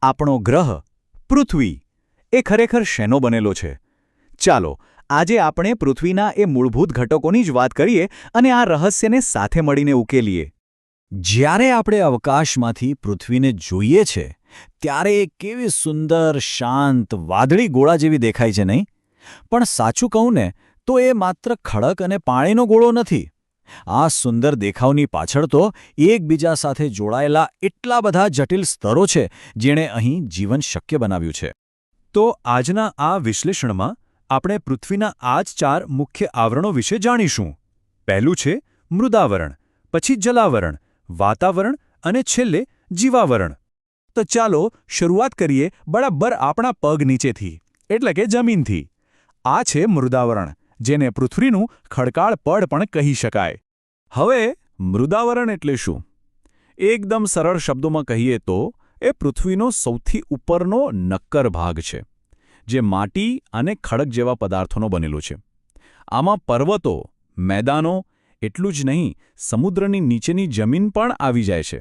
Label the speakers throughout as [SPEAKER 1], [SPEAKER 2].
[SPEAKER 1] આપણો ગ્રહ પૃથ્વી એ ખરેખર શેનો બનેલો છે? ચાલો આજે આપણે પૃથ્વીના એ મૂળભૂત ઘટકોની જ વાત કરીએ અને આ રહસ્યને સાથે મળીને ઉકેલીએ. જ્યારે આપણે અવકાશમાંથી પૃથ્વીને જોઈએ છે ત્યારે એ કેવી સુંદર શાંત વાદળી ગોળા જેવી દેખાય છે, નહીં? પણ સાચું કહું ને તો એ માત્ર ખડક અને પાણીનો ગોળો નથી. આ સુંદર દેખાવની પાછળ તો એકબીજા સાથે જોડાયેલા એટલા બધા જટિલ સ્તરો છે જેણે અહીં જીવન શક્ય બનાવ્યું છે. તો આજના આ વિશ્લેષણમાં આપણે પૃથ્વીના આ જ 4 મુખ્ય આવરણો વિશે જાણીશું. પહેલું છે મૃદાવરણ, પછી જલાવરણ, વાતાવરણ અને છેલ્લે જીવાવરણ. તો ચાલો શરૂઆત કરીએ બરાબર આપણા પગ નીચેથી, એટલે કે જમીનથી. આ છે મૃદાવરણ, જેને પૃથ્વીનું ખડકાળ પડ પણ કહી શકાય. હવે મૃદાવરણ એટલે શું? એકદમ સરળ શબ્દોમાં કહીએ તો એ પૃથ્વીનો સૌથી ઉપરનો નક્કર ભાગ છે, જે માટી અને ખડક જેવા પદાર્થોનો બનેલો છે. આમાં પર્વતો, મેદાનો, એટલું જ નહીં, સમુદ્રની નીચેની જમીન પણ આવી જાય છે.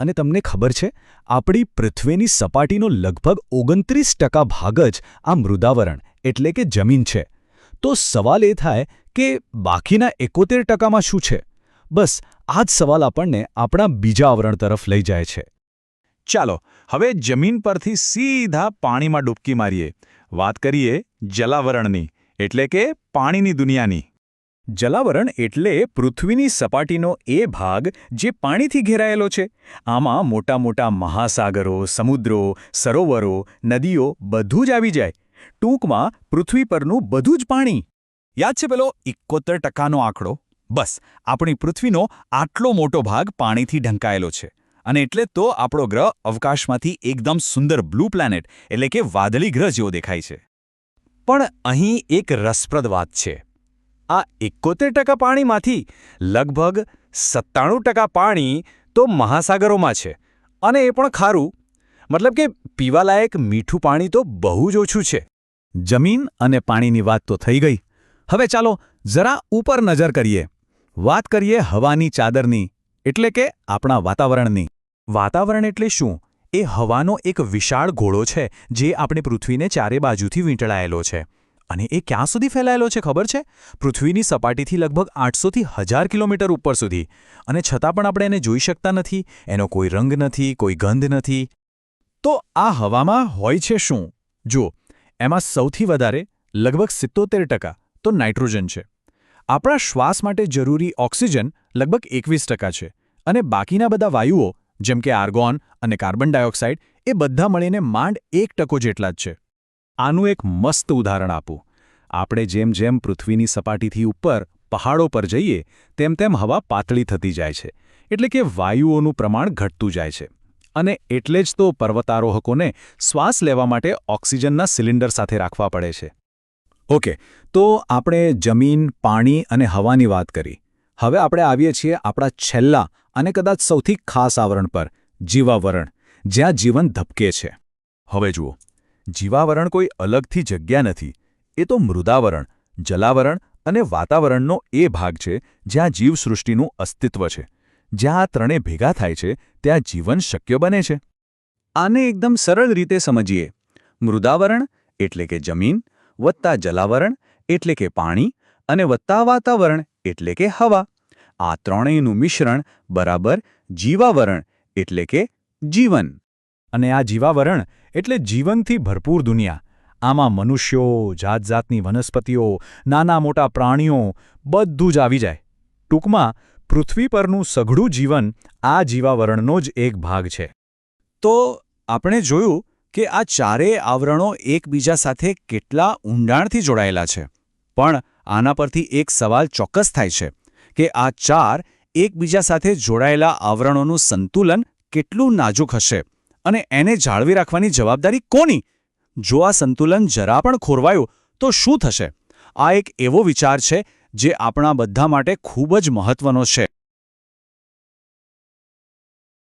[SPEAKER 1] અને તમને ખબર છે, આપણી પૃથ્વીની સપાટીનો લગભગ 29% ભાગ જ આ મૃદાવરણ એટલે કે જમીન છે. તો સવાલ એ થાય કે બાકીના 71%માં શું છે? બસ આ જ સવાલ આપણને આપણા બીજા આવરણ તરફ લઈ જાય છે. ચાલો હવે જમીન પરથી સીધા પાણીમાં ડૂબકી મારીએ. વાત કરીએ જલાવરણની, એટલે કે પાણીની દુનિયાની. જલાવરણ એટલે પૃથ્વીની સપાટીનો એ ભાગ જે પાણીથી ઘેરાયેલો છે. આમાં મોટા મોટા મહાસાગરો, સમુદ્રો, સરોવરો, નદીઓ બધું જ આવી જાય. ટૂંકમાં પૃથ્વી પરનું બધું જ પાણી. યાદ છે પેલો 71%નો આંકડો? બસ આપણી પૃથ્વીનો આટલો મોટો ભાગ પાણીથી ઢંકાયેલો છે. અને એટલે જ તો આપણો ગ્રહ અવકાશમાંથી એકદમ સુંદર બ્લુ પ્લેનેટ એટલે કે વાદળી ગ્રહ જેવો દેખાય છે. પણ અહીં એક રસપ્રદ વાત છે. આ 71% પાણીમાંથી લગભગ 97% પાણી તો મહાસાગરોમાં છે, અને એ પણ ખારું. મતલબ કે પીવાલાયક મીઠું પાણી તો બહુ જ ઓછું છે. જમીન અને પાણીની વાત તો થઈ ગઈ. હવે ચાલો જરા ઉપર નજર કરીએ. વાત કરીએ હવાની ચાદરની, એટલે કે આપણા વાતાવરણની. વાતાવરણ એટલે શું? એ હવાનો એક વિશાળ ગોળો છે જે આપણી પૃથ્વીને ચારે બાજુથી વીંટળાયેલો છે. અને એ ક્યાં સુધી ફેલાયેલો છે ખબર છે? પૃથ્વીની સપાટીથી લગભગ 800થી 1000 કિલોમીટર ઉપર સુધી. અને છતાં પણ આપણે એને જોઈ શકતા નથી. એનો કોઈ રંગ નથી, કોઈ ગંધ નથી. તો આ હવામાં હોય છે શું? જુઓ, એમાં સૌથી વધારે લગભગ 77% તો નાઇટ્રોજન છે. આપણા શ્વાસ માટે જરૂરી ઓક્સિજન લગભગ 21% છે. અને બાકીના બધા વાયુઓ જેમ કે આર્ગોન અને કાર્બન ડાયોક્સાઇડ એ બધા મળીને માંડ 1% જેટલા જ છે. આનું એક મસ્ત ઉદાહરણ આપું. આપણે જેમ જેમ પૃથ્વીની સપાટીથી ઉપર પહાડો પર જઈએ તેમ તેમ હવા પાતળી થતી જાય છે, એટલે કે વાયુઓનું પ્રમાણ ઘટતું જાય છે. અને એટલે જ તો પર્વતારોહકોને શ્વાસ લેવા માટે ઓક્સિજનના સિલિન્ડર સાથે રાખવા પડે છે. ઓકે, તો આપણે જમીન, પાણી અને હવાની વાત કરી. હવે આપણે આવીએ છીએ આપણા છેલ્લા અને કદાચ સૌથી ખાસ આવરણ પર, જીવાવરણ, જ્યાં જીવન ધબકે છે. હવે જુઓ, જીવાવરણ કોઈ અલગથી જગ્યા નથી. એ તો મૃદાવરણ, જલાવરણ અને વાતાવરણનો એ ભાગ છે જ્યાં જીવસૃષ્ટિનું અસ્તિત્વ છે. જ્યાં આ ત્રણે ભેગા થાય છે ત્યાં જીવન શક્ય બને છે. આને એકદમ સરળ રીતે સમજીએ. મૃદાવરણ એટલે કે જમીન, વત્તા જલાવરણ એટલે કે પાણી, અને વત્તા વાતાવરણ એટલે કે હવા. આ ત્રણેયનું મિશ્રણ બરાબર જીવાવરણ એટલે કે જીવન. અને આ જીવાવરણ એટલે જીવનથી ભરપૂર દુનિયા. આમાં મનુષ્યો, જાતજાતની વનસ્પતિઓ, નાના મોટા પ્રાણીઓ બધું જ આવી જાય. ટૂંકમાં પૃથ્વી પરનું સઘળું જીવન આ જીવાવરણનો જ એક ભાગ છે. તો આપણે જોયું કે આ ચારેય આવરણો એકબીજા સાથે કેટલા ઊંડાણથી જોડાયેલા છે. પણ આના પરથી એક સવાલ ચોક્કસ થાય છે કે આ 4 એકબીજા સાથે જોડાયેલા આવરણોનું સંતુલન કેટલું નાજુક હશે અને એને જાળવી રાખવાની જવાબદારી કોની? જો આ સંતુલન જરા પણ ખોરવાયું તો શું થશે? આ એક એવો વિચાર છે જે આપણા બધા માટે ખૂબ જ મહત્વનો છે.